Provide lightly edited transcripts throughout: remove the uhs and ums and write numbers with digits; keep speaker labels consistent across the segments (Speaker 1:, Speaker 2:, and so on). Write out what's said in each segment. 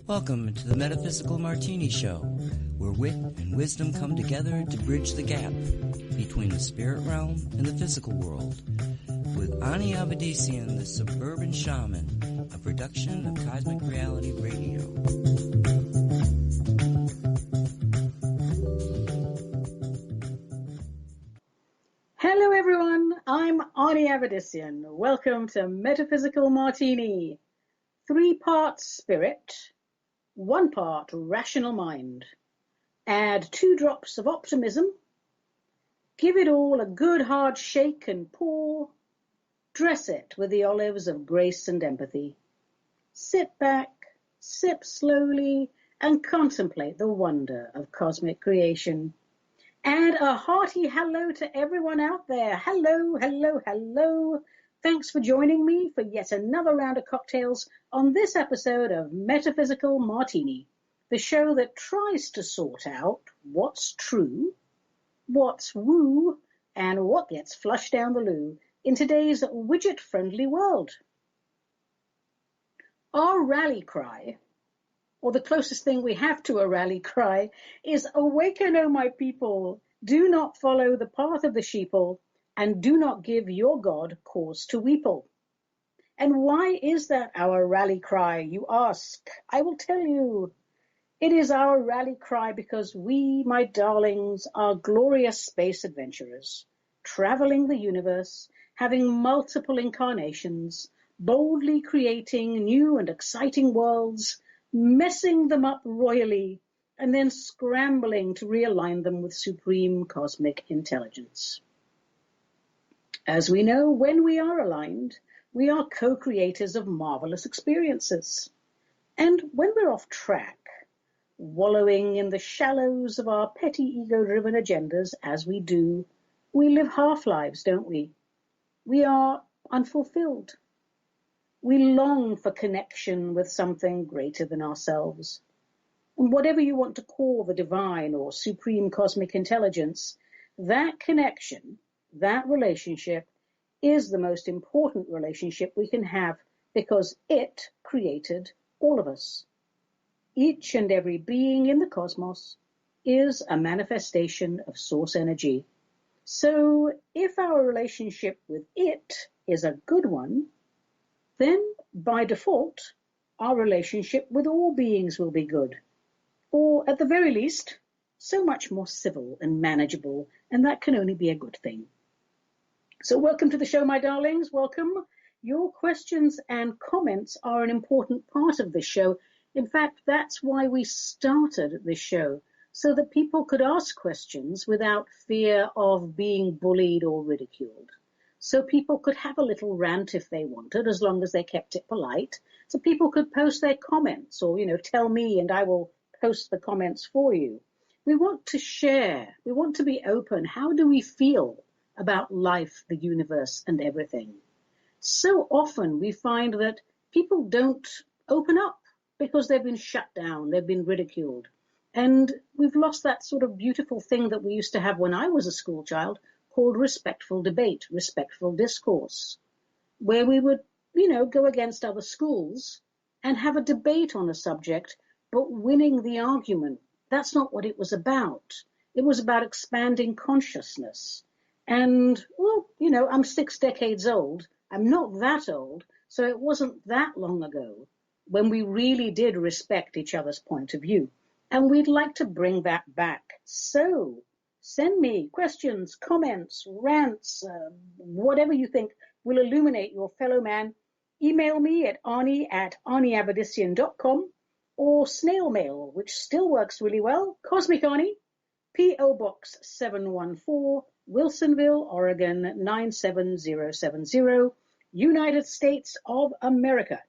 Speaker 1: Welcome to the Metaphysical Martini Show, where wit and wisdom come together to bridge the gap between the spirit realm and the physical world. With Ani Avedissian, the suburban shaman, a production of Cosmic Reality Radio.
Speaker 2: Hello everyone, I'm Ani Avedissian. Welcome to Metaphysical Martini. 3 parts spirit, 1 part rational mind. Add 2 drops of optimism. Give it all a good hard shake and pour. Dress it with the olives of grace and empathy. Sit back, sip slowly, and contemplate the wonder of cosmic creation. And a hearty hello to everyone out there. Hello, hello, hello. Thanks for joining me for yet another round of cocktails on this episode of Metaphysical Martini, the show that tries to sort out what's true, what's woo, and what gets flushed down the loo in today's widget-friendly world. Our rally cry, or the closest thing we have to a rally cry, is "Awaken, O my people, do not follow the path of the sheeple, and do not give your God cause to weeple." And why is that our rally cry, you ask? I will tell you. It is our rally cry because we, my darlings, are glorious space adventurers, traveling the universe, having multiple incarnations, boldly creating new and exciting worlds, messing them up royally, and then scrambling to realign them with supreme cosmic intelligence. As we know, when we are aligned, we are co-creators of marvelous experiences. And when we're off track, wallowing in the shallows of our petty ego-driven agendas as we do, we live half-lives, don't we? We are unfulfilled. We long for connection with something greater than ourselves. And whatever you want to call the divine or supreme cosmic intelligence, that connection, that relationship, is the most important relationship we can have because it created all of us. Each and every being in the cosmos is a manifestation of source energy. So if our relationship with it is a good one, then by default, our relationship with all beings will be good. Or at the very least, so much more civil and manageable, and that can only be a good thing. So welcome to the show, my darlings. Welcome. Your questions and comments are an important part of this show. In fact, that's why we started this show, so that people could ask questions without fear of being bullied or ridiculed. So people could have a little rant if they wanted, as long as they kept it polite. So people could post their comments or, tell me and I will post the comments for you. We want to share. We want to be open. How do we feel about life, the universe, and everything? So often we find that people don't open up because they've been shut down, they've been ridiculed. And we've lost that sort of beautiful thing that we used to have when I was a school child called respectful debate, respectful discourse, where we would, go against other schools and have a debate on a subject, but winning the argument. That's not what it was about. It was about expanding consciousness. And, I'm 6 decades old. I'm not that old, so it wasn't that long ago when we really did respect each other's point of view. And we'd like to bring that back. So send me questions, comments, rants, whatever you think will illuminate your fellow man. Email me at ani@aniavedissian.com or snail mail, which still works really well, Cosmic Ani, P.O. Box 714, Wilsonville, Oregon 97070, United States of America.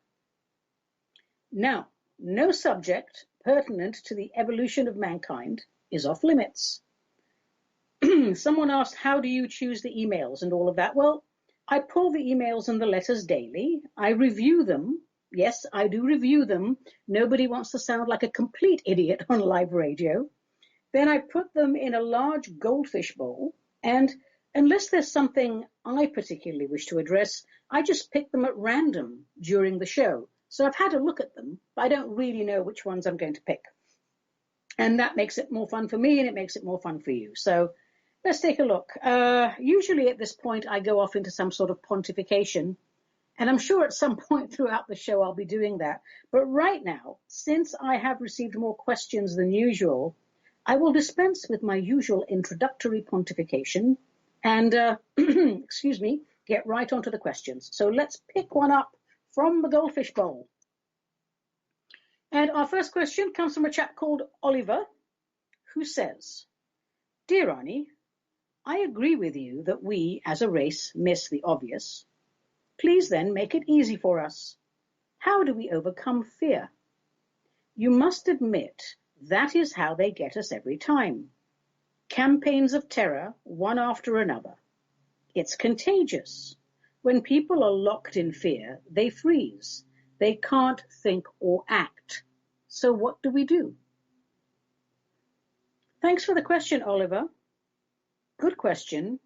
Speaker 2: Now, no subject pertinent to the evolution of mankind is off limits. Someone asked, how do you choose the emails and all of that? Well, I pull the emails and the letters daily. I review them. Yes, I do review them. Nobody wants to sound like a complete idiot on live radio. Then I put them in a large goldfish bowl, and Unless there's something I particularly wish to address, I just pick them at random during the show. So I've had a look at them, but I don't really know which ones I'm going to pick. And that makes it more fun for me, and it makes it more fun for you. So let's take a look. Usually at this point, I go off into some sort of pontification, and I'm sure at some point throughout the show I'll be doing that. But right now, since I have received more questions than usual, I will dispense with my usual introductory pontification and, excuse me, get right onto the questions. So let's pick one up from the goldfish bowl. And our first question comes from a chap called Oliver, who says, "Dear Ani, I agree with you that we, as a race, miss the obvious. Please then make it easy for us. How do we overcome fear? You must admit that is how they get us every time. Campaigns of terror, one after another. It's contagious. When people are locked in fear, they freeze. They can't think or act. So what do we do?" Thanks for the question, Oliver. Good question.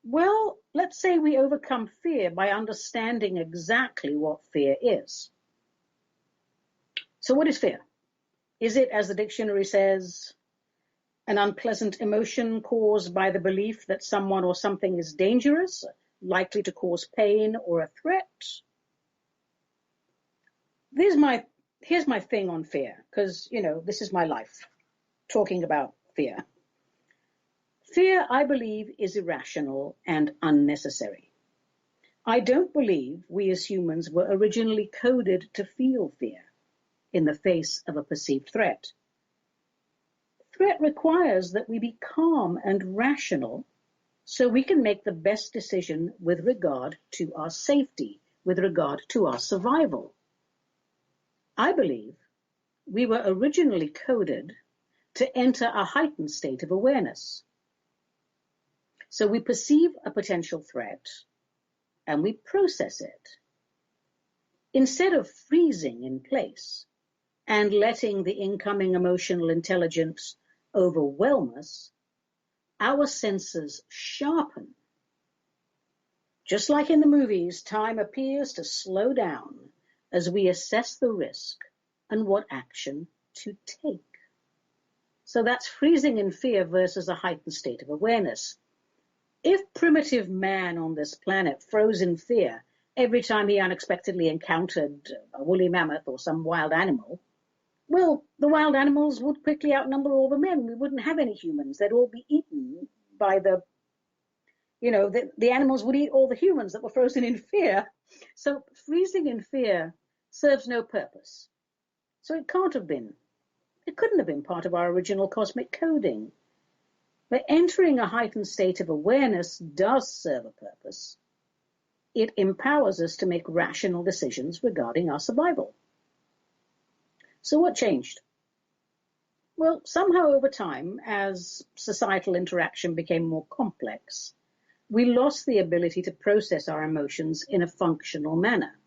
Speaker 2: Well, let's say we overcome fear by understanding exactly what fear is. So what is fear? Is it, as the dictionary says, an unpleasant emotion caused by the belief that someone or something is dangerous, likely to cause pain or a threat? Here's my thing on fear, because, this is my life, talking about fear. Fear, I believe, is irrational and unnecessary. I don't believe we as humans were originally coded to feel fear in the face of a perceived threat. Threat requires that we be calm and rational so we can make the best decision with regard to our safety, with regard to our survival. I believe we were originally coded to enter a heightened state of awareness. So we perceive a potential threat and we process it. Instead of freezing in place and letting the incoming emotional intelligence overwhelm us, our senses sharpen. Just like in the movies, time appears to slow down as we assess the risk and what action to take. So that's freezing in fear versus a heightened state of awareness. If primitive man on this planet froze in fear every time he unexpectedly encountered a woolly mammoth or some wild animal, well, the wild animals would quickly outnumber all the men. We wouldn't have any humans. They'd all be eaten by the animals would eat all the humans that were frozen in fear. So freezing in fear serves no purpose. So it couldn't have been part of our original cosmic coding. But entering a heightened state of awareness does serve a purpose. It empowers us to make rational decisions regarding our survival. So what changed? Well, somehow over time, as societal interaction became more complex, we lost the ability to process our emotions in a functional manner.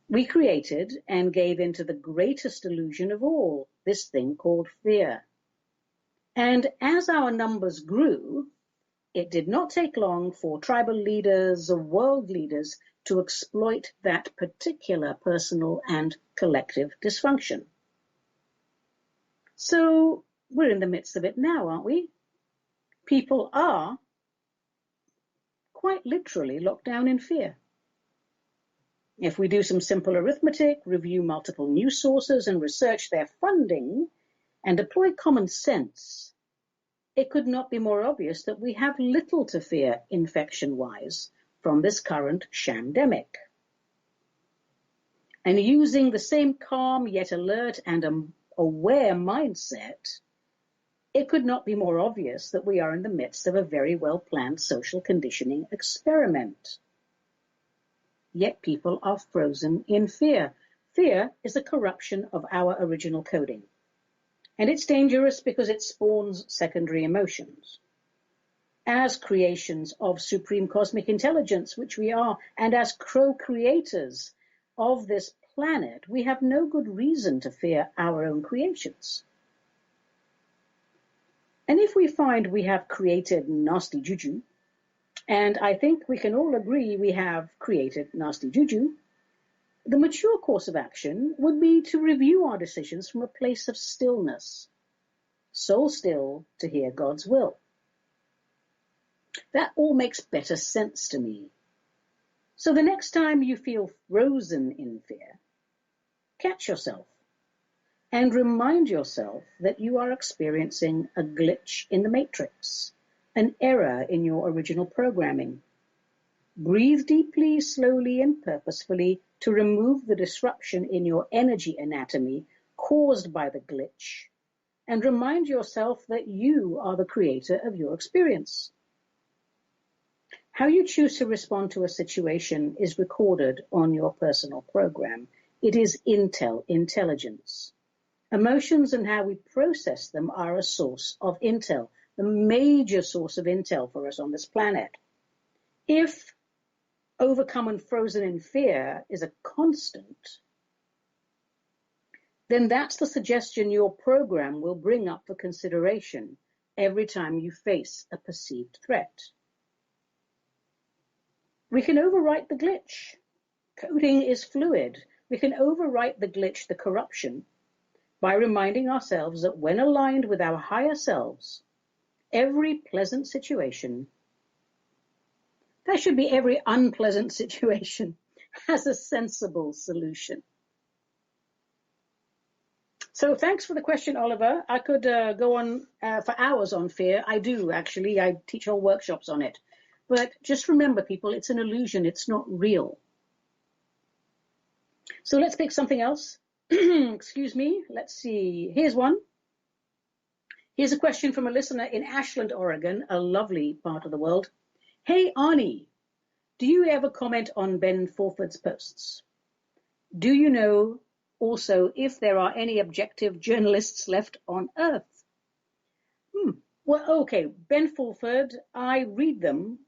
Speaker 2: We created and gave into the greatest illusion of all, this thing called fear. And as our numbers grew, it did not take long for tribal leaders or world leaders to exploit that particular personal and collective dysfunction. So we're in the midst of it now, aren't we? People are quite literally locked down in fear. If we do some simple arithmetic, review multiple news sources and research their funding, and deploy common sense, it could not be more obvious that we have little to fear infection-wise from this current shamdemic. And using the same calm yet alert and aware mindset, it could not be more obvious that we are in the midst of a very well-planned social conditioning experiment. Yet people are frozen in fear. Fear is a corruption of our original coding. And it's dangerous because it spawns secondary emotions. As creations of supreme cosmic intelligence, which we are, and as co-creators of this planet, we have no good reason to fear our own creations. And if we find we have created nasty juju, and I think we can all agree we have created nasty juju, the mature course of action would be to review our decisions from a place of stillness, soul still to hear God's will. That all makes better sense to me. So the next time you feel frozen in fear, catch yourself and remind yourself that you are experiencing a glitch in the matrix, an error in your original programming. Breathe deeply, slowly, and purposefully to remove the disruption in your energy anatomy caused by the glitch, and remind yourself that you are the creator of your experience. How you choose to respond to a situation is recorded on your personal program. It is intelligence. Emotions and how we process them are a source of intel, the major source of intel for us on this planet. If overcome and frozen in fear is a constant, then that's the suggestion your program will bring up for consideration every time you face a perceived threat. We can overwrite the glitch. Coding is fluid. We can overwrite the glitch, the corruption, by reminding ourselves that when aligned with our higher selves, every pleasant situation, that should be every unpleasant situation, has a sensible solution. So thanks for the question, Oliver. I could go on for hours on fear. I do, actually. I teach whole workshops on it. But just remember, people, it's an illusion. It's not real. So let's pick something else. Excuse me. Let's see. Here's one. Here's a question from a listener in Ashland, Oregon, a lovely part of the world. Hey, Ani, do you ever comment on Ben Fulford's posts? Do you know also if there are any objective journalists left on Earth? Well, okay, Ben Fulford, I read them,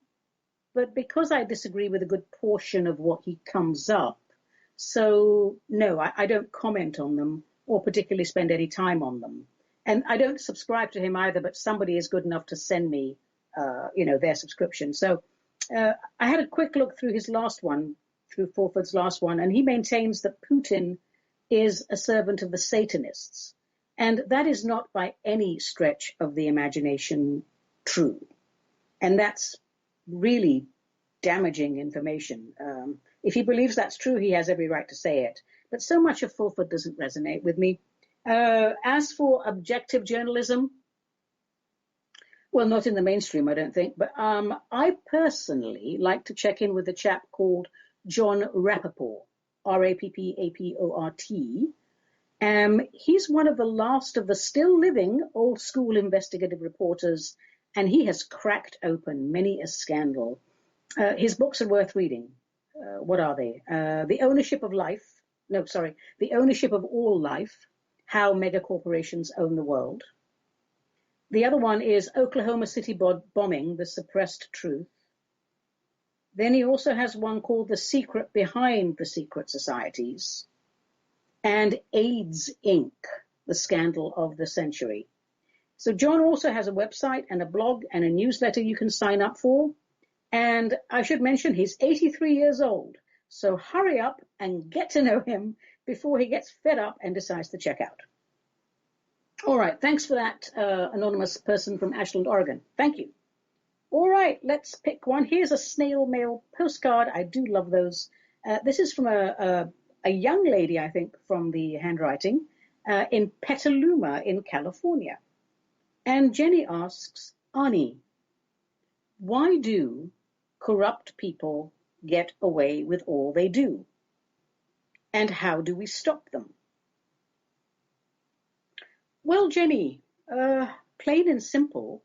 Speaker 2: but because I disagree with a good portion of what he comes up, so no, I don't comment on them or particularly spend any time on them. And I don't subscribe to him either, but somebody is good enough to send me, their subscription. So I had a quick look through his last one, through Fulford's last one, and he maintains that Putin is a servant of the Satanists. And that is not by any stretch of the imagination true. And that's really damaging information. If he believes that's true, he has every right to say it. But so much of Fulford doesn't resonate with me. As for objective journalism, well, not in the mainstream, I don't think. But I personally like to check in with a chap called John Rappaport, Rappaport. He's one of the last of the still living old school investigative reporters, and he has cracked open many a scandal. His books are worth reading. What are they? The Ownership of All Life, How Megacorporations Own the World. The other one is Oklahoma City Bombing, The Suppressed Truth. Then he also has one called The Secret Behind the Secret Societies, and AIDS Inc., The Scandal of the Century. So John also has a website and a blog and a newsletter you can sign up for. And I should mention he's 83 years old. So hurry up and get to know him before he gets fed up and decides to check out. All right, thanks for that, anonymous person from Ashland, Oregon. Thank you. All right, let's pick one. Here's a snail mail postcard. I do love those. This is from a young lady, I think, from the handwriting, in Petaluma in California. And Jenny asks, Ani, why do corrupt people get away with all they do? And how do we stop them? Well, Jenny, plain and simple,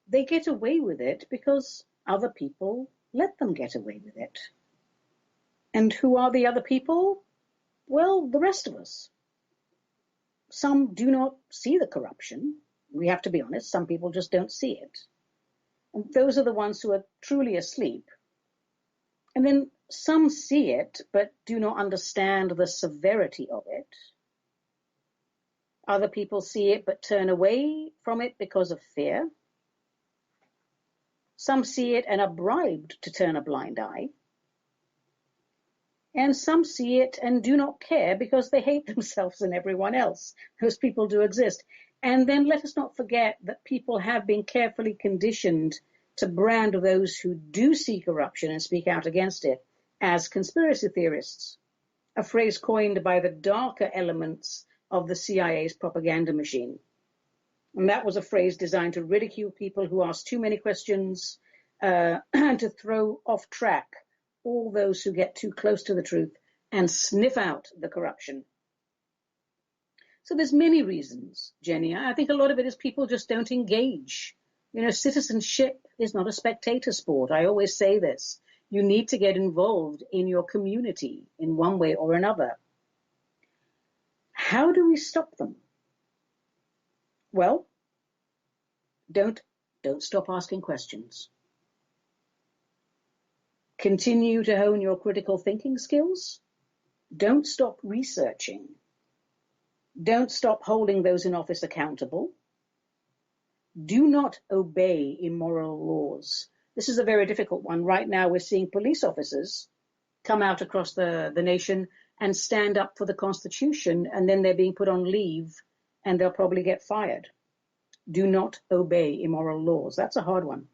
Speaker 2: they get away with it because other people let them get away with it. And who are the other people? Well, the rest of us. Some do not see the corruption. We have to be honest, some people just don't see it. And those are the ones who are truly asleep. And then some see it, but do not understand the severity of it. Other people see it but turn away from it because of fear. Some see it and are bribed to turn a blind eye. And some see it and do not care because they hate themselves and everyone else. Those people do exist. And then let us not forget that people have been carefully conditioned to brand those who do see corruption and speak out against it as conspiracy theorists, a phrase coined by the darker elements of the CIA's propaganda machine. And that was a phrase designed to ridicule people who ask too many questions and to throw off track all those who get too close to the truth and sniff out the corruption. So there's many reasons, Jenny. I think a lot of it is people just don't engage. You know, citizenship is not a spectator sport. I always say this. You need to get involved in your community in one way or another. How do we stop them? Well, don't stop asking questions. Continue to hone your critical thinking skills. Don't stop researching. Don't stop holding those in office accountable. Do not obey immoral laws. This is a very difficult one. Right now we're seeing police officers come out across the nation and stand up for the Constitution, and then they're being put on leave and they'll probably get fired. Do not obey immoral laws. That's a hard one.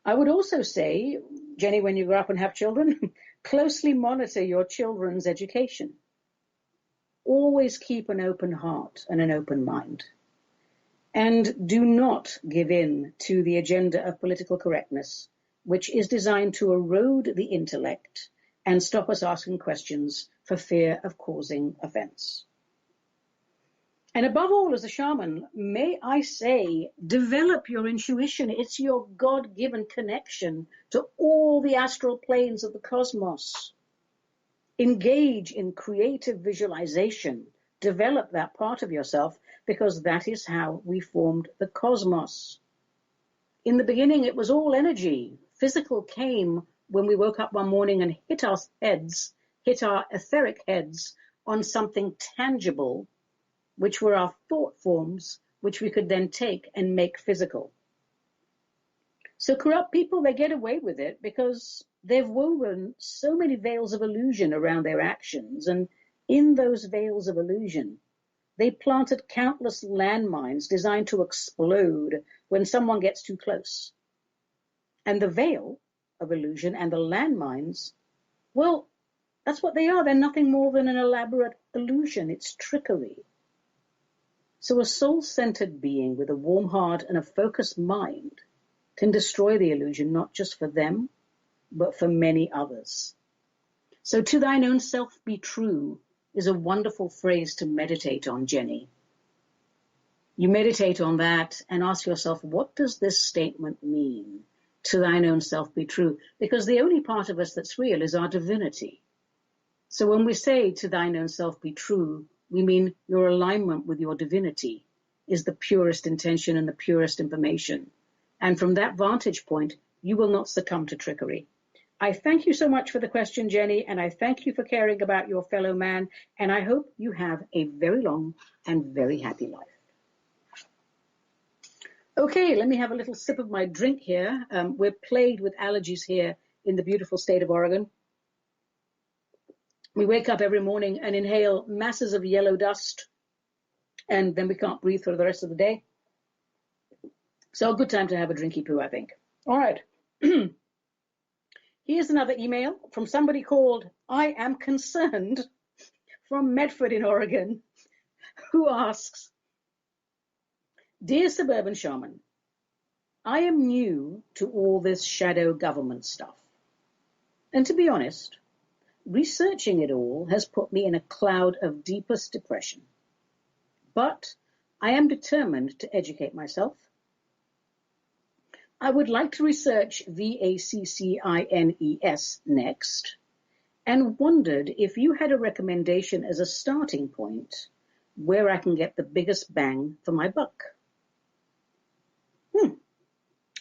Speaker 2: I would also say, Jenny, when you grow up and have children, closely monitor your children's education. Always keep an open heart and an open mind. And do not give in to the agenda of political correctness, which is designed to erode the intellect and stop us asking questions for fear of causing offense. And above all, as a shaman, may I say, develop your intuition. It's your God-given connection to all the astral planes of the cosmos. Engage in creative visualization. Develop that part of yourself, because that is how we formed the cosmos. In the beginning, it was all energy. Physical came when we woke up one morning and hit our etheric heads on something tangible, which were our thought forms, which we could then take and make physical. So corrupt people, they get away with it because they've woven so many veils of illusion around their actions. And in those veils of illusion, they planted countless landmines designed to explode when someone gets too close. And the veil of illusion and the landmines, well, that's what they are. They're nothing more than an elaborate illusion. It's trickery. So a soul-centered being with a warm heart and a focused mind can destroy the illusion, not just for them, but for many others. So to thine own self be true is a wonderful phrase to meditate on, Jenny. You meditate on that and ask yourself, what does this statement mean? To thine own self be true. Because the only part of us that's real is our divinity. So when we say to thine own self be true, we mean your alignment with your divinity is the purest intention and the purest information. And from that vantage point, you will not succumb to trickery. I thank you so much for the question, Jenny, and I thank you for caring about your fellow man, and I hope you have a very long and very happy life. Okay, let me have a little sip of my drink here. We're plagued with allergies here in the beautiful state of Oregon. We wake up every morning and inhale masses of yellow dust, and then we can't breathe for the rest of the day. So a good time to have a drinky poo, I think. All right. Here's another email from somebody called I Am Concerned from Medford in Oregon, who asks, Dear Suburban Shaman, I am new to all this shadow government stuff. And to be honest, researching it all has put me in a cloud of deepest depression. But I am determined to educate myself. I would like to research VACCINES next, and wondered if you had a recommendation as a starting point where I can get the biggest bang for my buck.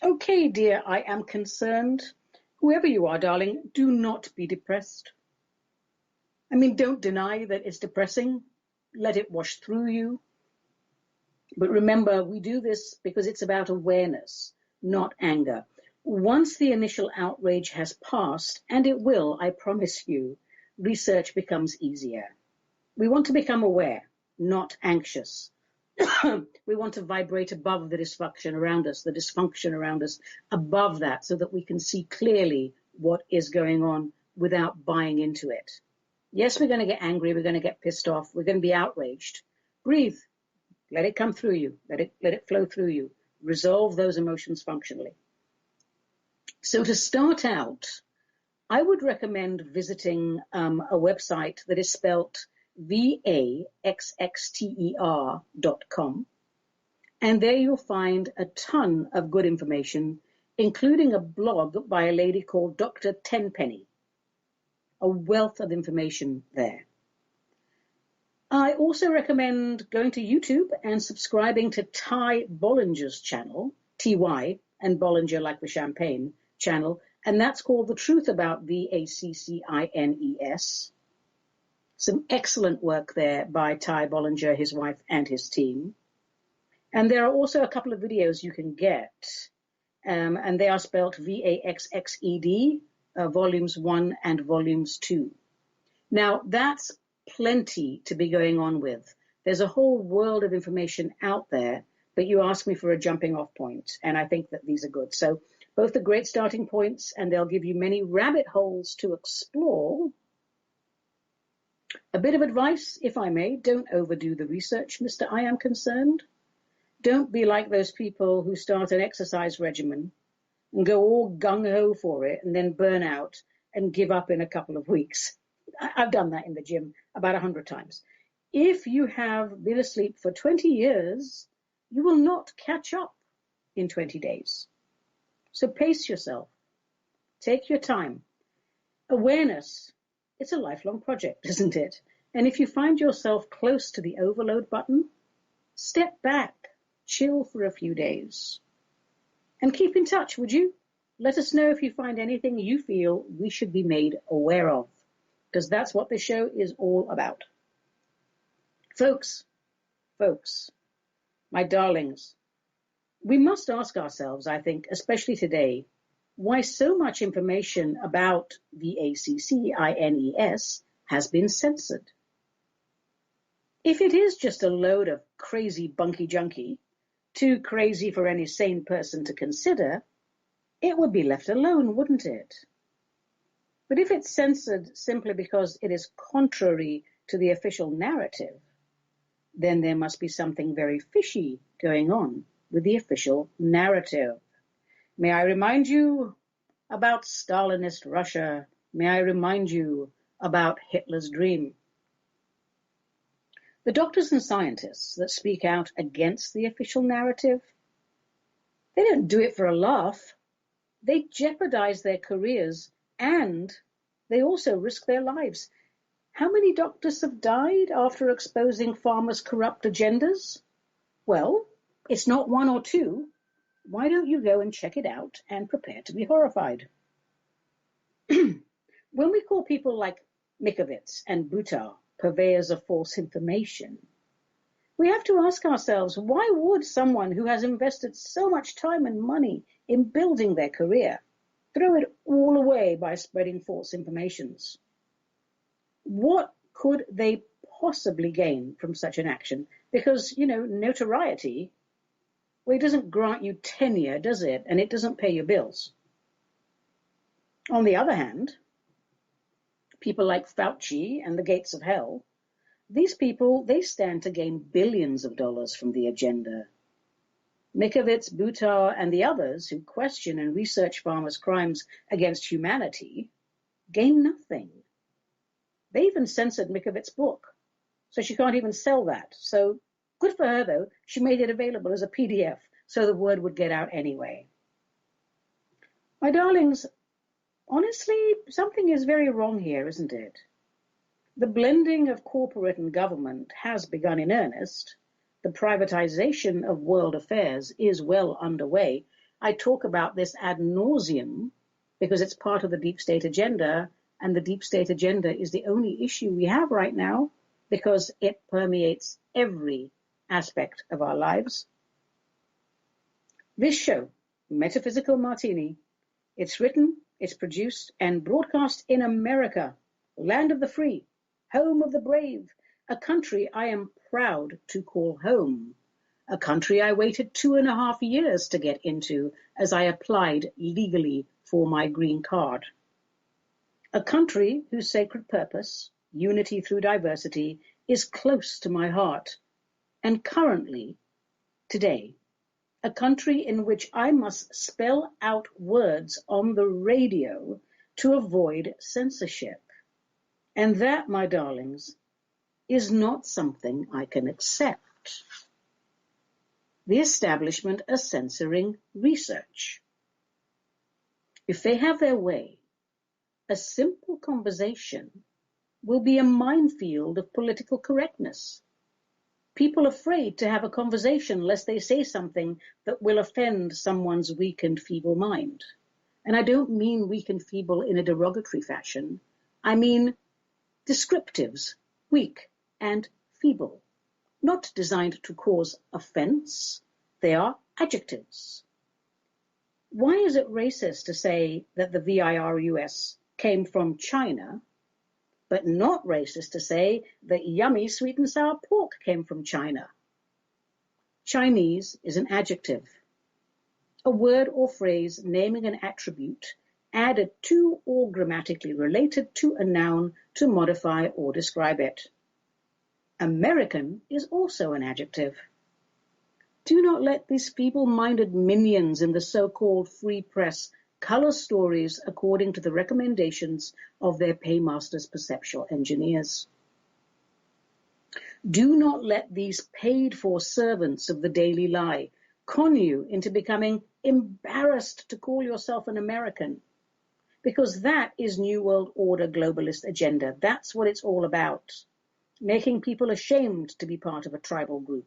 Speaker 2: Okay, dear, I am concerned. Whoever you are, darling, do not be depressed. I mean, don't deny that it's depressing. let it wash through you. But remember, we do this because it's about awareness, not anger. Once the initial outrage has passed, and it will, I promise you, research becomes easier. We want to become aware, not anxious. We want to vibrate above the dysfunction around us, above that, so that we can see clearly what is going on without buying into it. Yes, we're going to get angry, we're going to get pissed off, we're going to be outraged. Breathe. Let it come through you. Let it flow through you. Resolve those emotions functionally. So to start out, I would recommend visiting a website that is spelt vaxxter.com. And there you'll find a ton of good information, including a blog by a lady called Dr. Tenpenny. A wealth of information there. I also recommend going to YouTube and subscribing to Ty Bollinger's channel, TY, and Bollinger like the champagne channel, and that's called The Truth About VACCINES. Some excellent work there by Ty Bollinger, his wife, and his team. And there are also a couple of videos you can get, and they are spelled VAXXED, Volumes 1 and Volumes 2. Now, that's plenty to be going on with. There's a whole world of information out there, but you asked me for a jumping off point, and I think that these are good. So both are great starting points, and they'll give you many rabbit holes to explore. A bit of advice, if I may, don't overdo the research, Mr. I am concerned. Don't be like those people who start an exercise regimen and go all gung-ho for it and then burn out and give up in a couple of weeks. I've done that in the gym about 100 times. If you have been asleep for 20 years, you will not catch up in 20 days. So pace yourself. Take your time. Awareness, it's a lifelong project, isn't it? And if you find yourself close to the overload button, step back, chill for a few days. And keep in touch, would you? Let us know if you find anything you feel we should be made aware of, because that's what this show is all about. Folks, my darlings, we must ask ourselves, I think, especially today, why so much information about VACCINES has been censored. If it is just a load of crazy bunky junky, too crazy for any sane person to consider, it would be left alone, wouldn't it? But if it's censored simply because it is contrary to the official narrative, then there must be something very fishy going on with the official narrative. May I remind you about Stalinist Russia? May I remind you about Hitler's dream? The doctors and scientists that speak out against the official narrative, they don't do it for a laugh. They jeopardize their careers and they also risk their lives. How many doctors have died after exposing pharma's corrupt agendas? Well, it's not one or two. Why don't you go and check it out and prepare to be horrified? When we call people like Mikovits and Butar purveyors of false information, we have to ask ourselves, why would someone who has invested so much time and money in building their career throw it all away by spreading false informations? What could they possibly gain from such an action? Because, notoriety, well, it doesn't grant you tenure, does it? And it doesn't pay your bills. On the other hand, people like Fauci and the gates of hell, these people, they stand to gain billions of dollars from the agenda. Mikovits, Butar, and the others who question and research pharma's crimes against humanity gain nothing. They even censored Mikovits' book, so she can't even sell that. So good for her, though. She made it available as a PDF, so the word would get out anyway. My darlings, honestly, something is very wrong here, isn't it? The blending of corporate and government has begun in earnest. The privatization of world affairs is well underway. I talk about this ad nauseum because it's part of the deep state agenda, and the deep state agenda is the only issue we have right now. because it permeates every aspect of our lives. This show, Metaphysical Martini, it's written, it's produced, and broadcast in America, land of the free, home of the brave, a country I am proud to call home, a country I waited 2.5 years to get into as I applied legally for my green card. A country whose sacred purpose, unity through diversity, is close to my heart, and currently, today, a country in which I must spell out words on the radio to avoid censorship. And that, my darlings, is not something I can accept. The establishment are censoring research. If they have their way, a simple conversation will be a minefield of political correctness. People afraid to have a conversation lest they say something that will offend someone's weak and feeble mind. And I don't mean weak and feeble in a derogatory fashion. I mean descriptives, weak and feeble, not designed to cause offense. They are adjectives. Why is it racist to say that the virus came from China, but not racist to say that yummy sweet and sour pork came from China? Chinese is an adjective, a word or phrase naming an attribute added to or grammatically related to a noun to modify or describe it. American is also an adjective. Do not let these feeble-minded minions in the so-called free press color stories according to the recommendations of their paymasters' perceptual engineers. Do not let these paid-for servants of the daily lie con you into becoming embarrassed to call yourself an American, because that is New World Order globalist agenda. That's what it's all about, making people ashamed to be part of a tribal group,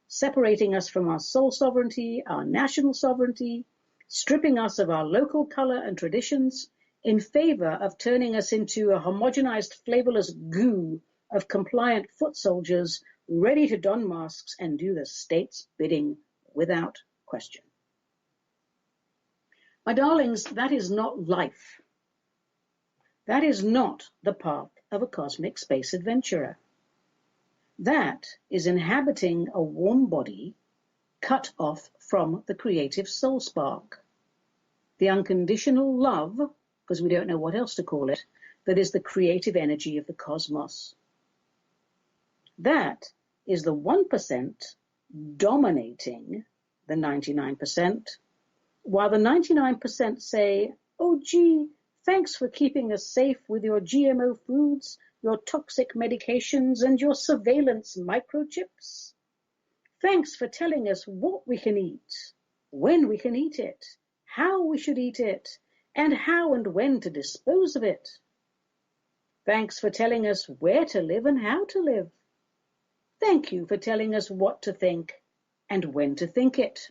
Speaker 2: separating us from our soul sovereignty, our national sovereignty, stripping us of our local color and traditions in favor of turning us into a homogenized, flavorless goo of compliant foot soldiers ready to don masks and do the state's bidding without question. My darlings, that is not life. That is not the path of a cosmic space adventurer. That is inhabiting a warm body cut off from the creative soul spark, the unconditional love, because we don't know what else to call it, that is the creative energy of the cosmos. That is the 1% dominating the 99%, while the 99% say, oh gee, thanks for keeping us safe with your GMO foods, your toxic medications, and your surveillance microchips. Thanks for telling us what we can eat, when we can eat it, how we should eat it, and how and when to dispose of it. Thanks for telling us where to live and how to live. Thank you for telling us what to think and when to think it.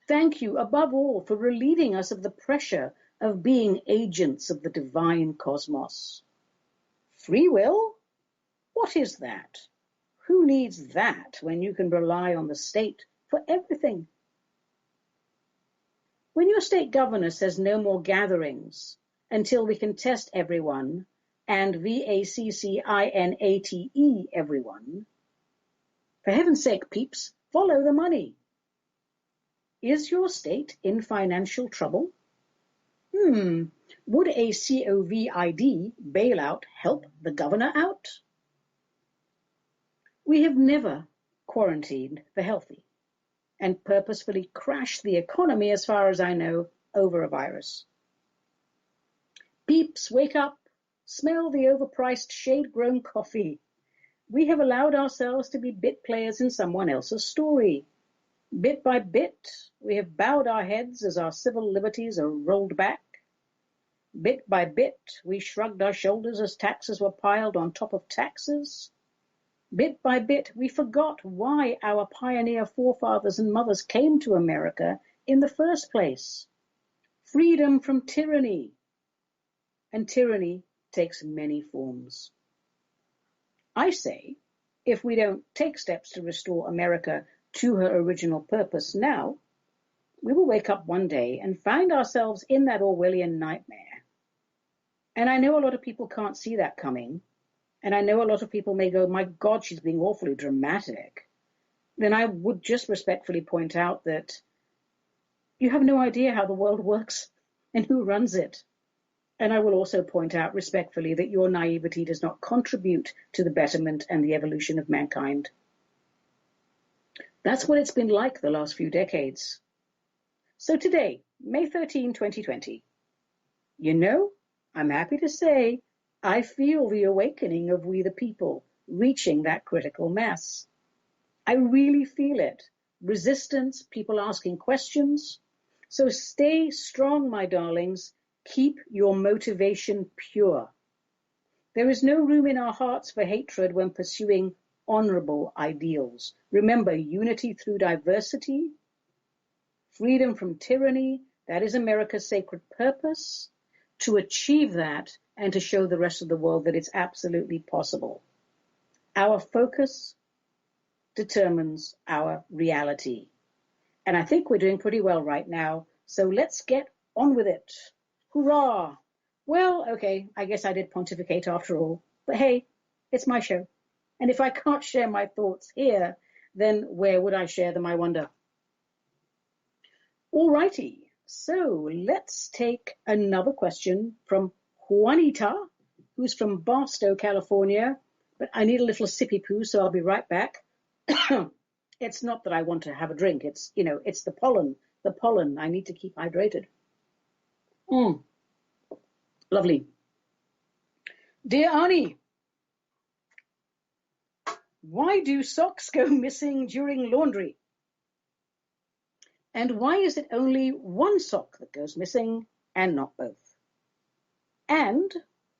Speaker 2: Thank you, above all, for relieving us of the pressure of being agents of the divine cosmos. Free will? What is that? Who needs that when you can rely on the state for everything? When your state governor says no more gatherings until we can test everyone and VACCINATE everyone, for heaven's sake, peeps, follow the money. Is your state in financial trouble? Would a COVID bailout help the governor out? We have never quarantined the healthy and purposefully crashed the economy, as far as I know, over a virus. Peeps, wake up, smell the overpriced shade-grown coffee. We have allowed ourselves to be bit players in someone else's story. Bit by bit, we have bowed our heads as our civil liberties are rolled back. Bit by bit, we shrugged our shoulders as taxes were piled on top of taxes. Bit by bit, we forgot why our pioneer forefathers and mothers came to America in the first place. Freedom from tyranny. And tyranny takes many forms. I say, if we don't take steps to restore America to her original purpose now, we will wake up one day and find ourselves in that Orwellian nightmare. And I know a lot of people can't see that coming. And I know a lot of people may go, my God, she's being awfully dramatic. Then I would just respectfully point out that you have no idea how the world works and who runs it. And I will also point out respectfully that your naivety does not contribute to the betterment and the evolution of mankind. That's what it's been like the last few decades. So today, May 13, 2020, I'm happy to say I feel the awakening of we the people reaching that critical mass. I really feel it. Resistance, people asking questions. So stay strong, my darlings. Keep your motivation pure. There is no room in our hearts for hatred when pursuing honorable ideals. Remember, unity through diversity, freedom from tyranny, that is America's sacred purpose. To achieve that and to show the rest of the world that it's absolutely possible. Our focus determines our reality. And I think we're doing pretty well right now. So let's get on with it. Hurrah! Well, okay, I guess I did pontificate after all. But hey, it's my show. And if I can't share my thoughts here, then where would I share them, I wonder? Alrighty, so let's take another question from Juanita, who's from Barstow, California. But I need a little sippy poo, so I'll be right back. It's not that I want to have a drink. It's, it's the pollen. The pollen. I need to keep hydrated. Lovely. Dear Ani, why do socks go missing during laundry? And why is it only one sock that goes missing and not both? And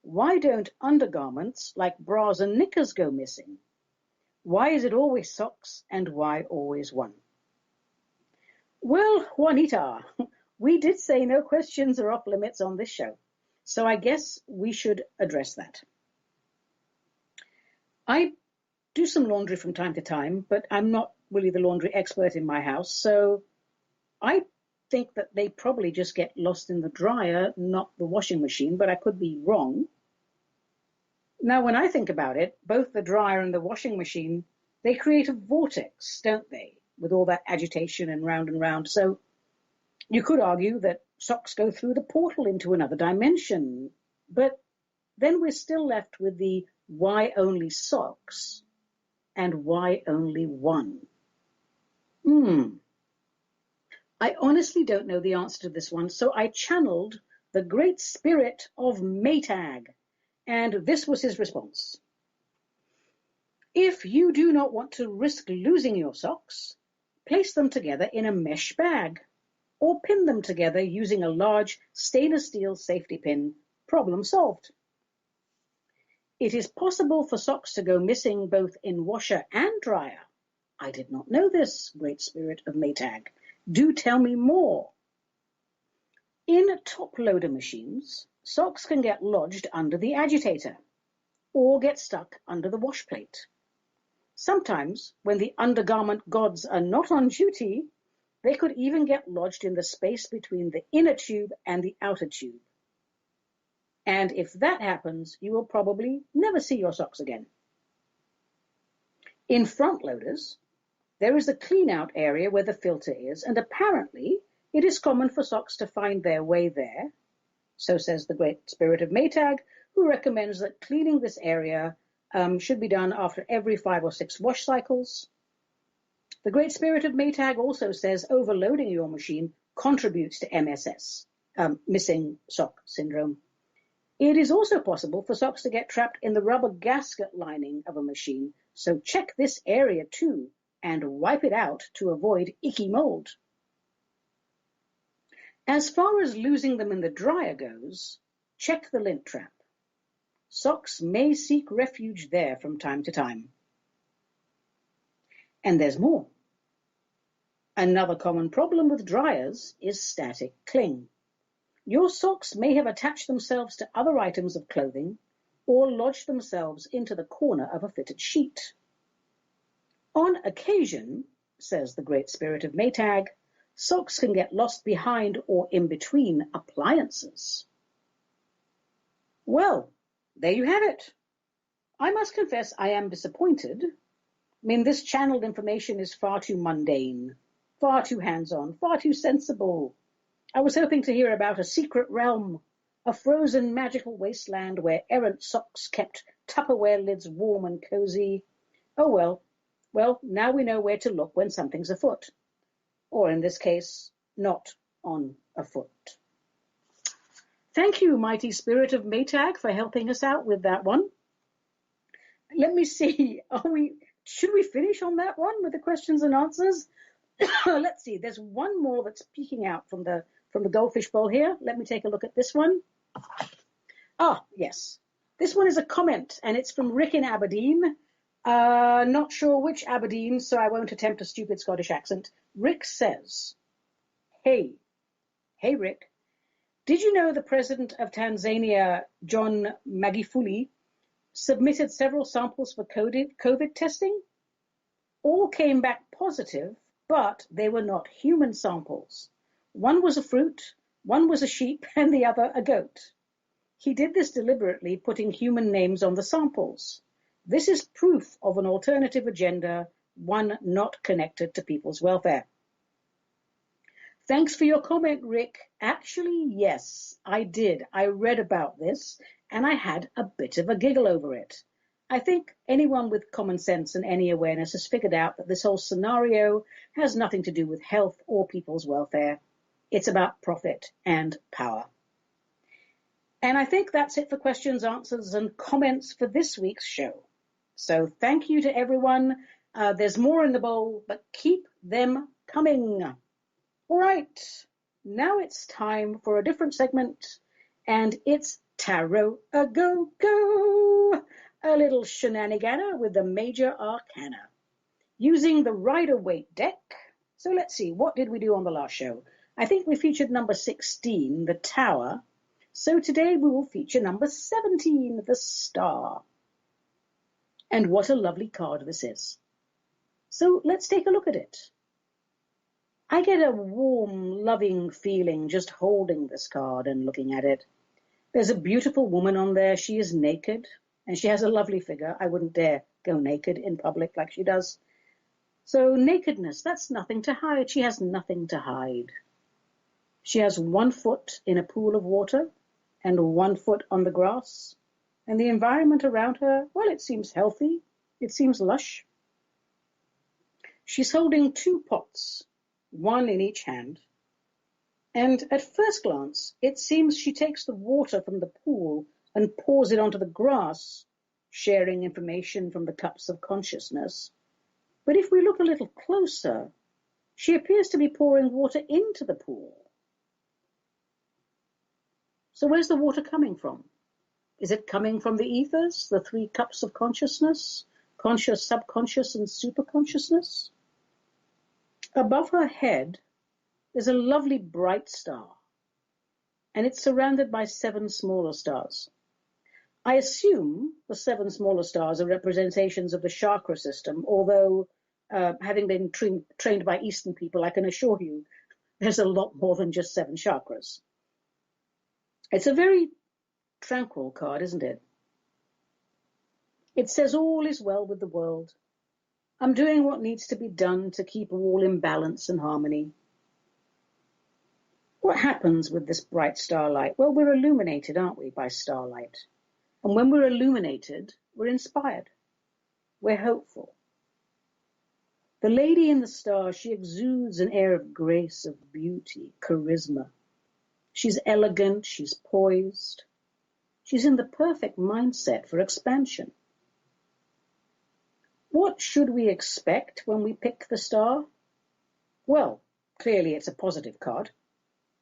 Speaker 2: why don't undergarments like bras and knickers go missing? Why is it always socks and why always one? Well, Juanita, we did say no questions are off limits on this show, so I guess we should address that. I do some laundry from time to time, but I'm not really the laundry expert in my house, so I think that they probably just get lost in the dryer, not the washing machine, but I could be wrong. Now, when I think about it, both the dryer and the washing machine, they create a vortex, don't they, with all that agitation and round. So you could argue that socks go through the portal into another dimension, but then we're still left with the why only socks and why only one. I honestly don't know the answer to this one, so I channeled the great spirit of Maytag, and this was his response. If you do not want to risk losing your socks, place them together in a mesh bag, or pin them together using a large stainless steel safety pin. Problem solved. It is possible for socks to go missing both in washer and dryer. I did not know this, great spirit of Maytag. Do tell me more. In top-loader machines, socks can get lodged under the agitator or get stuck under the wash plate. Sometimes, when the undergarment gods are not on duty, they could even get lodged in the space between the inner tube and the outer tube. And if that happens, you will probably never see your socks again. In front loaders, there is a clean-out area where the filter is, and apparently it is common for socks to find their way there. So says the great spirit of Maytag, who recommends that cleaning this area should be done after every 5 or 6 wash cycles. The great spirit of Maytag also says overloading your machine contributes to MSS, missing sock syndrome. It is also possible for socks to get trapped in the rubber gasket lining of a machine, so check this area too and wipe it out to avoid icky mold. As far as losing them in the dryer goes, check the lint trap. Socks may seek refuge there from time to time. And there's more. Another common problem with dryers is static cling. Your socks may have attached themselves to other items of clothing, or lodge themselves into the corner of a fitted sheet. On occasion, says the great spirit of Maytag, socks can get lost behind or in between appliances. Well, there you have it. I must confess I am disappointed. I mean, this channeled information is far too mundane, far too hands-on, far too sensible. I was hoping to hear about a secret realm, a frozen magical wasteland where errant socks kept Tupperware lids warm and cozy. Oh well. Well, now we know where to look when something's afoot. Or in this case, not on a foot. Thank you, mighty spirit of Maytag, for helping us out with that one. Let me see, should we finish on that one with the questions and answers? Let's see, there's one more that's peeking out from the goldfish bowl here. Let me take a look at this one. Ah, yes. This one is a comment, and it's from Rick in Aberdeen. Not sure which Aberdeen, so I won't attempt a stupid Scottish accent. Rick says, Hey Rick, did you know the president of Tanzania, John Magufuli, submitted several samples for COVID testing? All came back positive, but they were not human samples. One was a fruit, one was a sheep, and the other a goat. He did this deliberately, putting human names on the samples. This is proof of an alternative agenda, one not connected to people's welfare. Thanks for your comment, Rick. Actually, yes, I did. I read about this, and I had a bit of a giggle over it. I think anyone with common sense and any awareness has figured out that this whole scenario has nothing to do with health or people's welfare. It's about profit and power. And I think that's it for questions, answers, and comments for this week's show. So thank you to everyone. There's more in the bowl, but keep them coming. All right, now it's time for a different segment, and it's Tarot A Go-Go, a little shenanigana with the Major Arcana, using the Rider-Waite deck. So let's see, what did we do on the last show? I think we featured number 16, the Tower. So today we will feature number 17, the Star. And what a lovely card this is. So let's take a look at it. I get a warm, loving feeling just holding this card and looking at it. There's a beautiful woman on there. She is naked, and she has a lovely figure. I wouldn't dare go naked in public like she does. So nakedness, that's nothing to hide. She has nothing to hide. She has 1 foot in a pool of water and 1 foot on the grass. And the environment around her, well, it seems healthy. It seems lush. She's holding 2 pots, 1 in each hand. And at first glance, it seems she takes the water from the pool and pours it onto the grass, sharing information from the cups of consciousness. But if we look a little closer, she appears to be pouring water into the pool. So where's the water coming from? Is it coming from the ethers, the 3 cups of consciousness, conscious, subconscious, and superconsciousness? Above her head, there's a lovely bright star, and it's surrounded by 7 smaller stars. I assume the 7 smaller stars are representations of the chakra system, although having been trained by Eastern people, I can assure you there's a lot more than just 7 chakras. It's a very tranquil card, isn't it? It says all is well with the world. I'm doing what needs to be done to keep all in balance and harmony. What happens with this bright starlight? Well, we're illuminated, aren't we, by starlight? And when we're illuminated, we're inspired. We're hopeful. The lady in the star, she exudes an air of grace, of beauty, charisma. She's elegant, she's poised. She's in the perfect mindset for expansion. What should we expect when we pick the star? Well, clearly it's a positive card.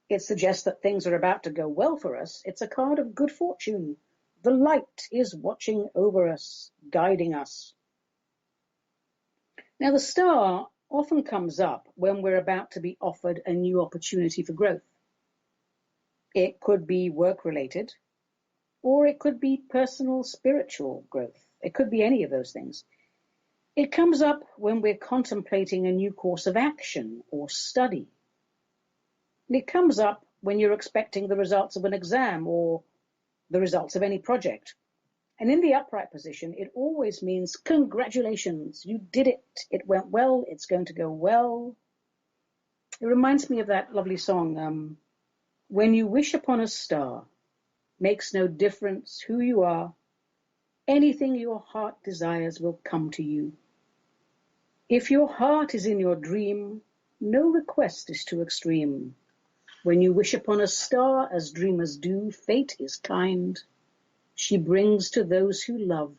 Speaker 2: It suggests that things are about to go well for us. It's a card of good fortune. The light is watching over us, guiding us. Now, the star often comes up when we're about to be offered a new opportunity for growth. It could be work-related. or it could be personal spiritual growth. It could be any of those things. It comes up when we're contemplating a new course of action or study. It comes up when you're expecting the results of an exam or the results of any project. And in the upright position, it always means congratulations, you did it. It went well. It's going to go well. It reminds me of that lovely song, when you wish upon a star, makes no difference who you are. Anything your heart desires will come to you. If your heart is in your dream, no request is too extreme. When you wish upon a star, as dreamers do, fate is kind. She brings to those who love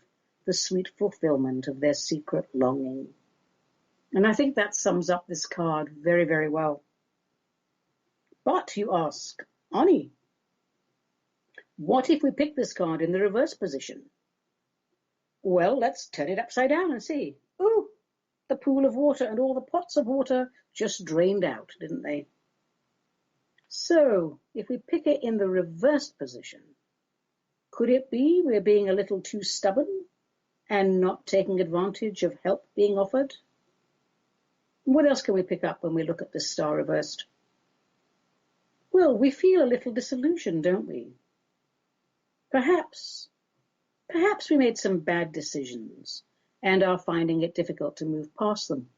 Speaker 2: the sweet fulfillment of their secret longing. And I think that sums up this card very, very well. But you ask, Ani, what if we pick this card in the reverse position? Well, let's turn it upside down and see. Ooh, the pool of water and all the pots of water just drained out, didn't they? So, if we pick it in the reversed position, could it be we're being a little too stubborn and not taking advantage of help being offered? What else can we pick up when we look at this star reversed? Well, we feel a little disillusioned, don't we? Perhaps we made some bad decisions and are finding it difficult to move past them.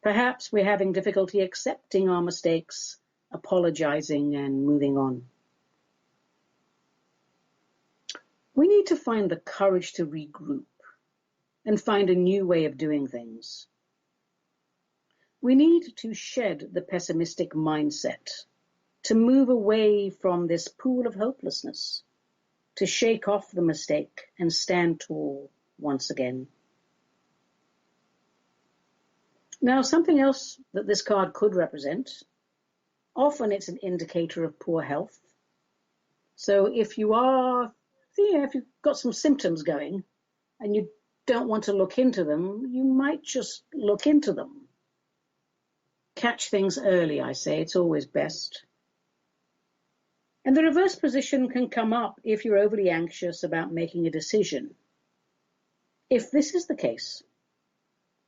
Speaker 2: Perhaps we're having difficulty accepting our mistakes, apologizing, and moving on. We need to find the courage to regroup and find a new way of doing things. We need to shed the pessimistic mindset, to move away from this pool of hopelessness, to shake off the mistake and stand tall once again. Now, something else that this card could represent, often it's an indicator of poor health. So if you've got some symptoms going and you don't want to look into them, you might just look into them. Catch things early, I say, it's always best. And the reverse position can come up if you're overly anxious about making a decision. If this is the case,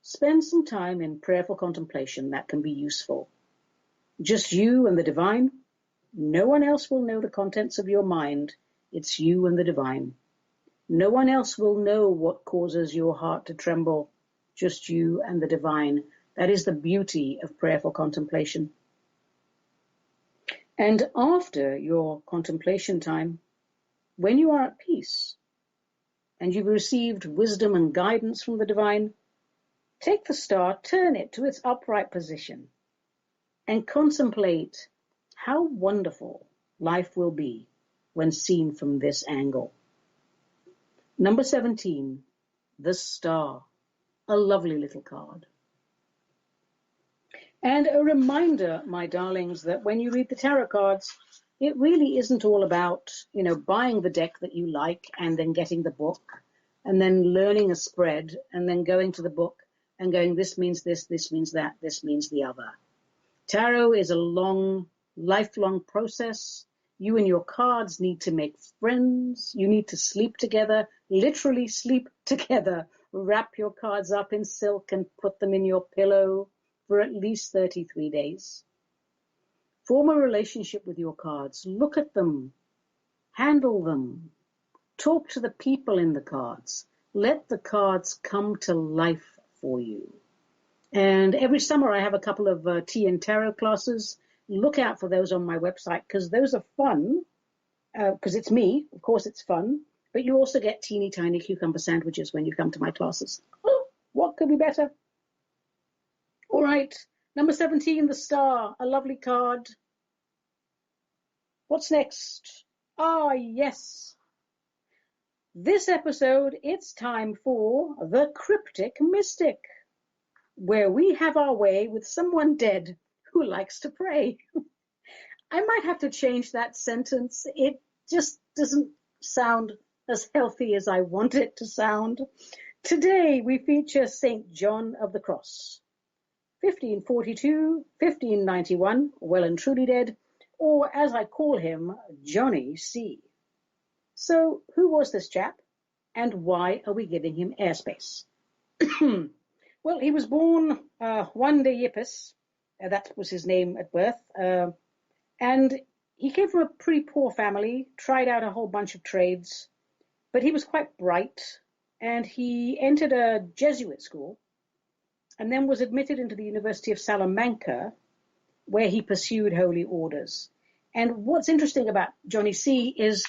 Speaker 2: spend some time in prayerful contemplation. That can be useful. Just you and the divine. No one else will know the contents of your mind. It's you and the divine. No one else will know what causes your heart to tremble. Just you and the divine. That is the beauty of prayerful contemplation. And after your contemplation time, when you are at peace and you've received wisdom and guidance from the divine, take the star, turn it to its upright position, and contemplate how wonderful life will be when seen from this angle. Number 17, the star, a lovely little card. And a reminder, my darlings, that when you read the tarot cards, it really isn't all about, buying the deck that you like and then getting the book and then learning a spread and then going to the book and going, this means this means that, this means the other. Tarot is a long, lifelong process. You and your cards need to make friends. You need to sleep together, literally sleep together. Wrap your cards up in silk and put them in your pillow for at least 33 days. Form a relationship with your cards. Look at them. Handle them. Talk to the people in the cards. Let the cards come to life for you. And every summer I have a couple of tea and tarot classes. Look out for those on my website because those are fun. Because it's me. Of course it's fun. But you also get teeny tiny cucumber sandwiches when you come to my classes. Oh, what could be better? All right, number 17, the star, a lovely card. What's next? Ah, yes. This episode, it's time for The Cryptic Mystic, where we have our way with someone dead who likes to pray. I might have to change that sentence. It just doesn't sound as healthy as I want it to sound. Today, we feature St. John of the Cross. 1542, 1591, well and truly dead, or as I call him, Johnny C. So who was this chap, and why are we giving him airspace? Well, he was born Juan de Yepes, that was his name at birth, and he came from a pretty poor family, tried out a whole bunch of trades, but he was quite bright, and he entered a Jesuit school and then was admitted into the University of Salamanca, where he pursued holy orders. And what's interesting about Johnny C is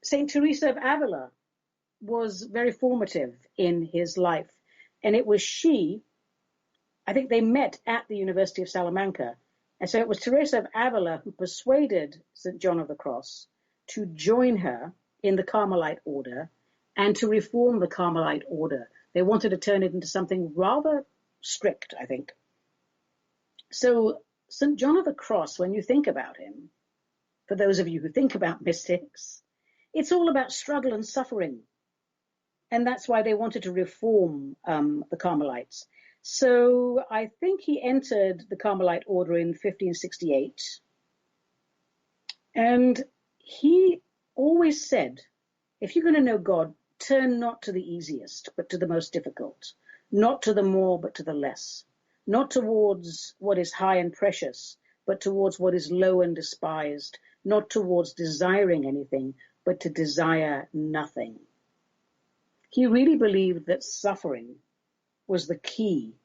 Speaker 2: St. Teresa of Avila was very formative in his life. And it was she, I think they met at the University of Salamanca. And so it was Teresa of Avila who persuaded St. John of the Cross to join her in the Carmelite order and to reform the Carmelite order. They wanted to turn it into something rather strict, I think. So St. John of the Cross, when you think about him, for those of you who think about mystics, it's all about struggle and suffering. And that's why they wanted to reform the Carmelites. So I think he entered the Carmelite order in 1568. And he always said, if you're going to know God, turn not to the easiest, but to the most difficult, not to the more, but to the less, not towards what is high and precious, but towards what is low and despised, not towards desiring anything, but to desire nothing. He really believed that suffering was the key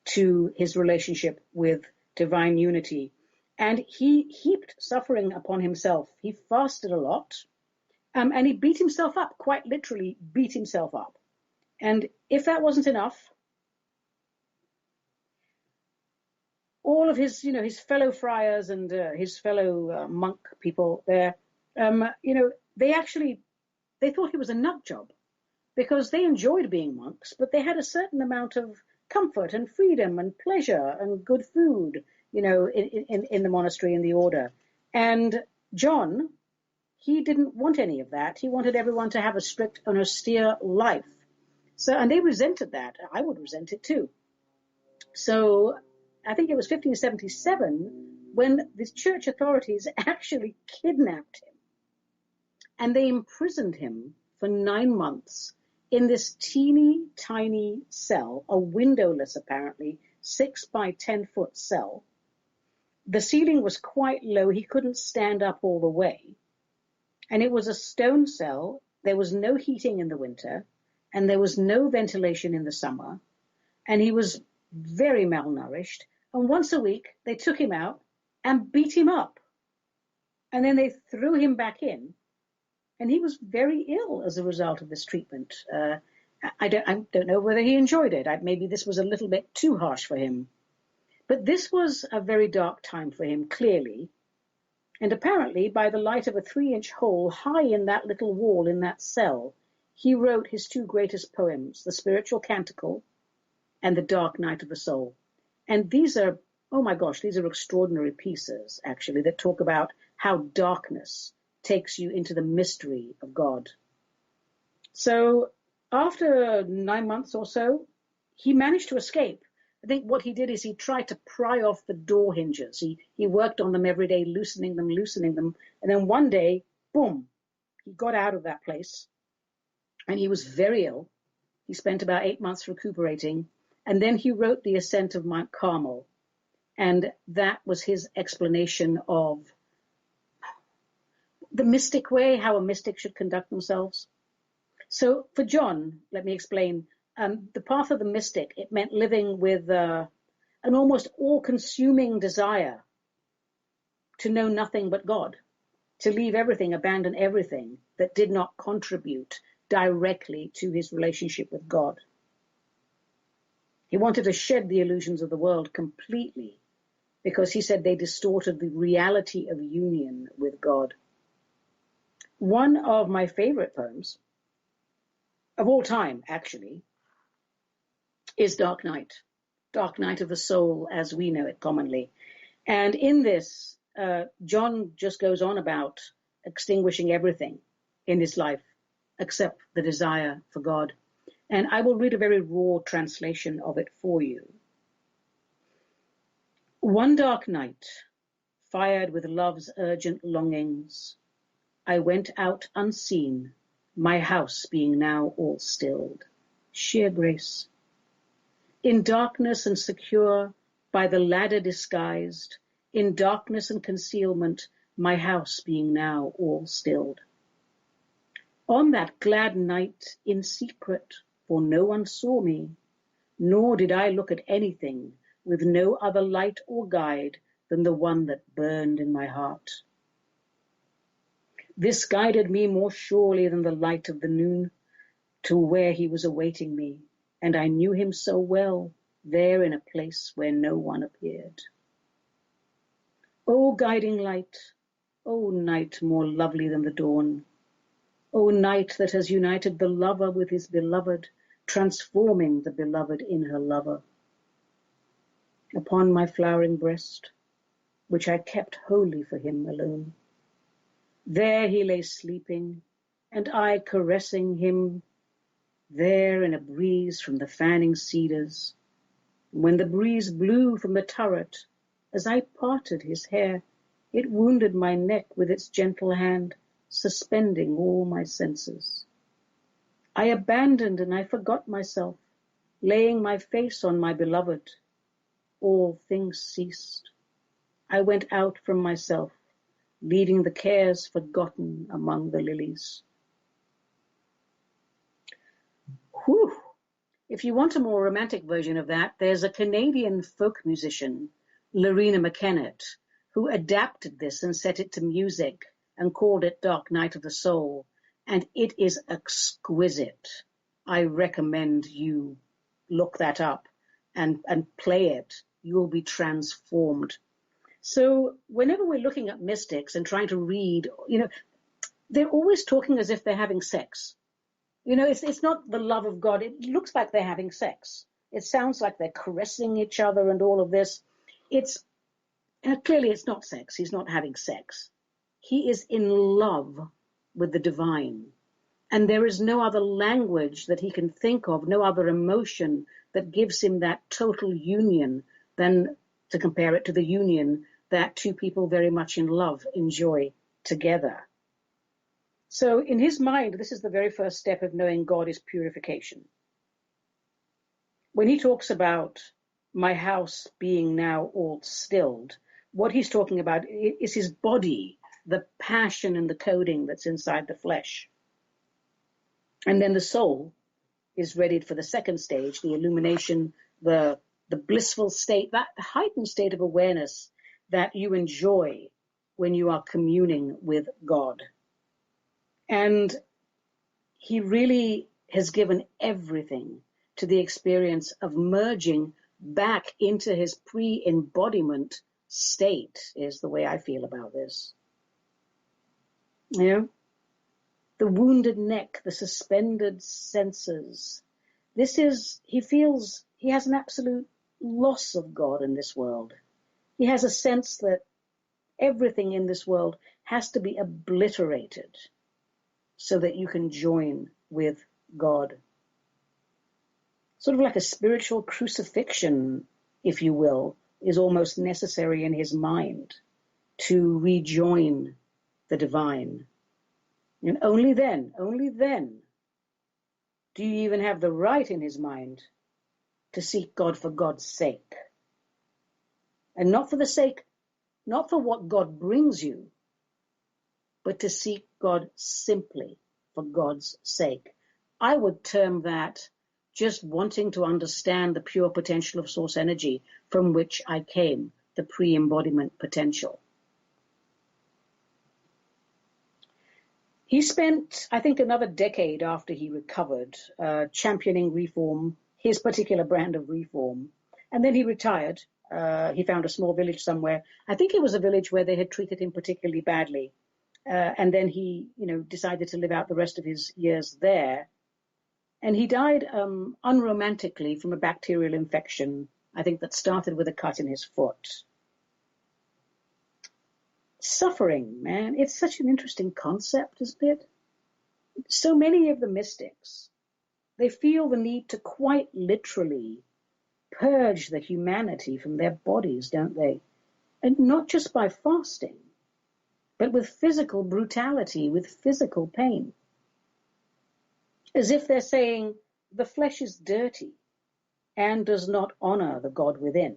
Speaker 2: to his relationship with divine unity. And he heaped suffering upon himself. He fasted a lot, and he beat himself up, quite literally beat himself up. And if that wasn't enough, all of his, his fellow friars and his fellow monk people there, they thought he was a nut job, because they enjoyed being monks, but they had a certain amount of comfort and freedom and pleasure and good food, in the monastery and the order. And John, he didn't want any of that. He wanted everyone to have a strict and austere life. So, and they resented that. I would resent it too. So I think it was 1577 when the church authorities actually kidnapped him, and they imprisoned him for 9 months in this teeny tiny cell, a windowless, apparently, 6 by 10 foot cell. The ceiling was quite low. He couldn't stand up all the way. And it was a stone cell. There was no heating in the winter, and there was no ventilation in the summer. And he was very malnourished. And once a week, they took him out and beat him up. And then they threw him back in. And he was very ill as a result of this treatment. I don't know whether he enjoyed it. Maybe this was a little bit too harsh for him. But this was a very dark time for him, clearly. And apparently, by the light of a 3-inch hole high in that little wall in that cell, he wrote his 2 greatest poems, The Spiritual Canticle and The Dark Night of the Soul. And these are, oh my gosh, these are extraordinary pieces, actually, that talk about how darkness takes you into the mystery of God. So after 9 months or so, he managed to escape. I think what he did is he tried to pry off the door hinges. He worked on them every day, loosening them. And then one day, boom, he got out of that place. And he was very ill. He spent about 8 months recuperating. And then he wrote The Ascent of Mount Carmel. And that was his explanation of the mystic way, how a mystic should conduct themselves. So for John, let me explain, the path of the mystic, it meant living with an almost all-consuming desire to know nothing but God, to leave everything, abandon everything that did not contribute directly to his relationship with God. He wanted to shed the illusions of the world completely, because he said they distorted the reality of union with God. One of my favorite poems, of all time, actually, is Dark Night of the Soul, as we know it commonly. And in this, John just goes on about extinguishing everything in his life except the desire for God. And I will read a very raw translation of it for you. One dark night, fired with love's urgent longings, I went out unseen, my house being now all stilled. Sheer grace. In darkness and secure, by the ladder disguised, in darkness and concealment, my house being now all stilled. On that glad night, in secret, for no one saw me, nor did I look at anything, with no other light or guide than the one that burned in my heart. This guided me more surely than the light of the noon to where he was awaiting me, and I knew him so well, there in a place where no one appeared. O guiding light, O night more lovely than the dawn, O night that has united the lover with his beloved, transforming the beloved in her lover. Upon my flowering breast, which I kept wholly for him alone, there he lay sleeping, and I caressing him, there in a breeze from the fanning cedars. When the breeze blew from the turret, as I parted his hair, it wounded my neck with its gentle hand, suspending all my senses. I abandoned and I forgot myself, laying my face on my beloved. All things ceased. I went out from myself, leaving the cares forgotten among the lilies. Whew! If you want a more romantic version of that, there's a Canadian folk musician, Lorena McKennett, who adapted this and set it to music and called it Dark Night of the Soul, and it is exquisite. I recommend you look that up and play it. You will be transformed. So whenever we're looking at mystics and trying to read, they're always talking as if they're having sex. It's not the love of God. It looks like they're having sex. It sounds like they're caressing each other and all of this. Clearly it's not sex. He's not having sex. He is in love with the divine. And there is no other language that he can think of, no other emotion that gives him that total union than to compare it to the union that two people very much in love enjoy together. So in his mind, this is the very first step of knowing God is purification. When he talks about my house being now all stilled, what he's talking about is his body, the passion and the coding that's inside the flesh. And then the soul is readied for the second stage, the illumination, the blissful state, that heightened state of awareness that you enjoy when you are communing with God. And he really has given everything to the experience of merging back into his pre-embodiment state, is the way I feel about this. The wounded neck, the suspended senses. He feels he has an absolute loss of God in this world. He has a sense that everything in this world has to be obliterated so that you can join with God. Sort of like a spiritual crucifixion, if you will, is almost necessary in his mind to rejoin the divine. And only then do you even have the right in his mind to seek God for God's sake. And not for what God brings you, but to seek God simply for God's sake. I would term that just wanting to understand the pure potential of source energy from which I came, the pre-embodiment potential. He spent, I think, another decade after he recovered, championing reform, his particular brand of reform. And then he retired. He found a small village somewhere. I think it was a village where they had treated him particularly badly. And then he, decided to live out the rest of his years there. And he died unromantically from a bacterial infection, I think, that started with a cut in his foot. Suffering, man, it's such an interesting concept, isn't it? So many of the mystics, they feel the need to quite literally purge the humanity from their bodies, don't they? And not just by fasting, but with physical brutality, with physical pain. As if they're saying, the flesh is dirty and does not honor the God within.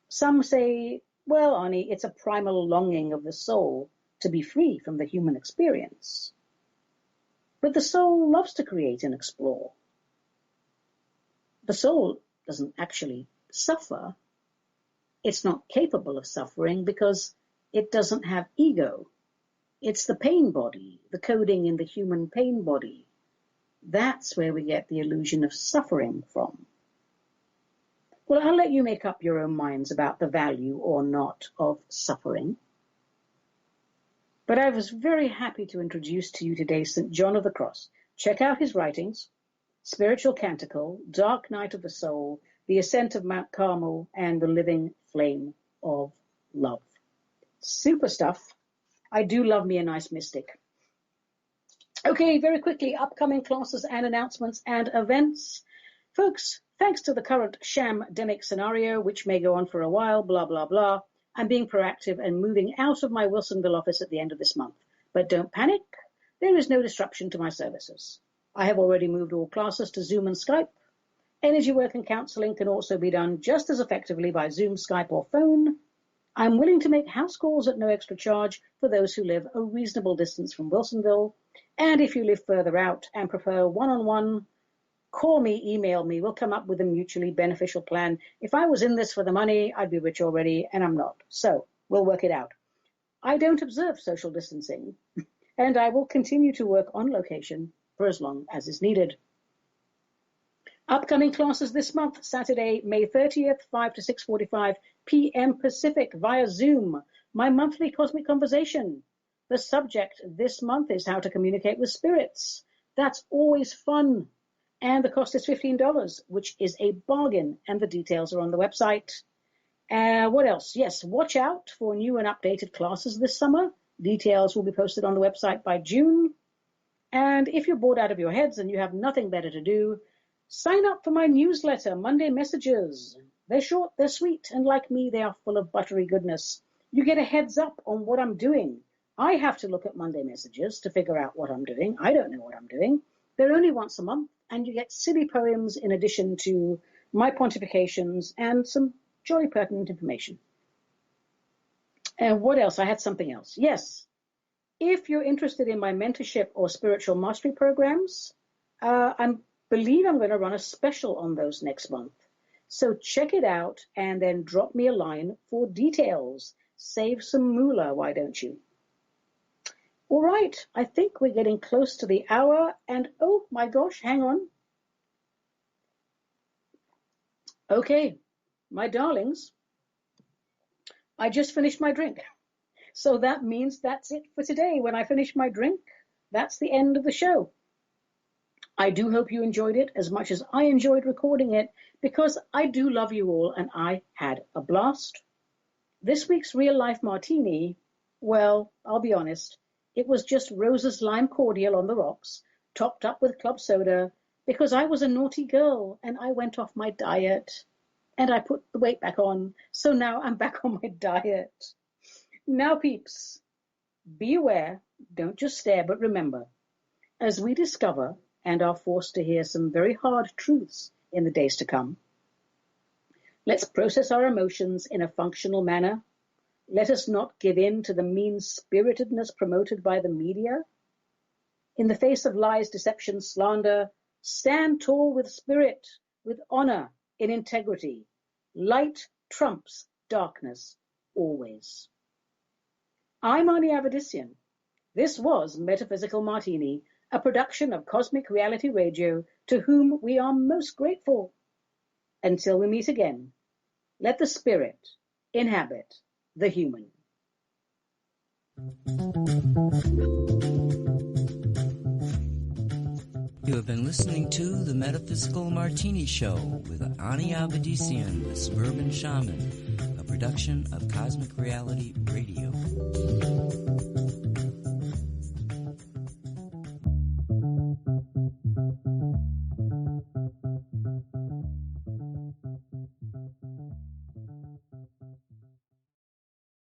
Speaker 2: Some say, well, Ani, it's a primal longing of the soul to be free from the human experience. But the soul loves to create and explore. The soul doesn't actually suffer. It's not capable of suffering because it doesn't have ego. It's the pain body, the coding in the human pain body. That's where we get the illusion of suffering from. Well, I'll let you make up your own minds about the value or not of suffering. But I was very happy to introduce to you today St. John of the Cross. Check out his writings, Spiritual Canticle, Dark Night of the Soul, The Ascent of Mount Carmel, and The Living Flame of Love. Super stuff. I do love me a nice mystic. Okay, very quickly, upcoming classes and announcements and events. Folks, thanks to the current sham-demic scenario, which may go on for a while, blah, blah, blah, I'm being proactive and moving out of my Wilsonville office at the end of this month. But don't panic. There is no disruption to my services. I have already moved all classes to Zoom and Skype. Energy work and counseling can also be done just as effectively by Zoom, Skype, or phone. I'm willing to make house calls at no extra charge for those who live a reasonable distance from Wilsonville. And if you live further out and prefer one-on-one, call me, email me. We'll come up with a mutually beneficial plan. If I was in this for the money, I'd be rich already, and I'm not. So we'll work it out. I don't observe social distancing, and I will continue to work on location for as long as is needed. Upcoming classes this month, Saturday, May 30th, 5 to 6:45 p.m. Pacific via Zoom, my monthly cosmic conversation. The subject this month is how to communicate with spirits. That's always fun. And the cost is $15, which is a bargain, and the details are on the website. What else? Yes, watch out for new and updated classes this summer. Details will be posted on the website by June. And if you're bored out of your heads and you have nothing better to do, sign up for my newsletter, Monday Messages. They're short, they're sweet, and like me, they are full of buttery goodness. You get a heads up on what I'm doing. I have to look at Monday Messages to figure out what I'm doing. I don't know what I'm doing. They're only once a month, and you get silly poems in addition to my pontifications and some jolly pertinent information. And what else? I had something else. Yes, if you're interested in my mentorship or spiritual mastery programs, I believe I'm going to run a special on those next month. So check it out and then drop me a line for details. Save some moolah, why don't you? All right, I think we're getting close to the hour, and oh my gosh, hang on. Okay, my darlings, I just finished my drink. So that means that's it for today. When I finish my drink, that's the end of the show. I do hope you enjoyed it as much as I enjoyed recording it, because I do love you all and I had a blast. This week's Real Life Martini, well, I'll be honest, it was just Rose's lime cordial on the rocks, topped up with club soda, because I was a naughty girl and I went off my diet and I put the weight back on. So now I'm back on my diet. Now, peeps, be aware, don't just stare, but remember, as we discover and are forced to hear some very hard truths in the days to come, let's process our emotions in a functional manner. Let us not give in to the mean-spiritedness promoted by the media. In the face of lies, deception, slander, stand tall with spirit, with honor, in integrity. Light trumps darkness always. I'm Ani Avedissian. This was Metaphysical Martini, a production of Cosmic Reality Radio, to whom we are most grateful. Until we meet again, let the spirit inhabit the human.
Speaker 1: You have been listening to the Metaphysical Martini Show with Ani Avedissian, the Suburban Shaman, a production of Cosmic Reality Radio.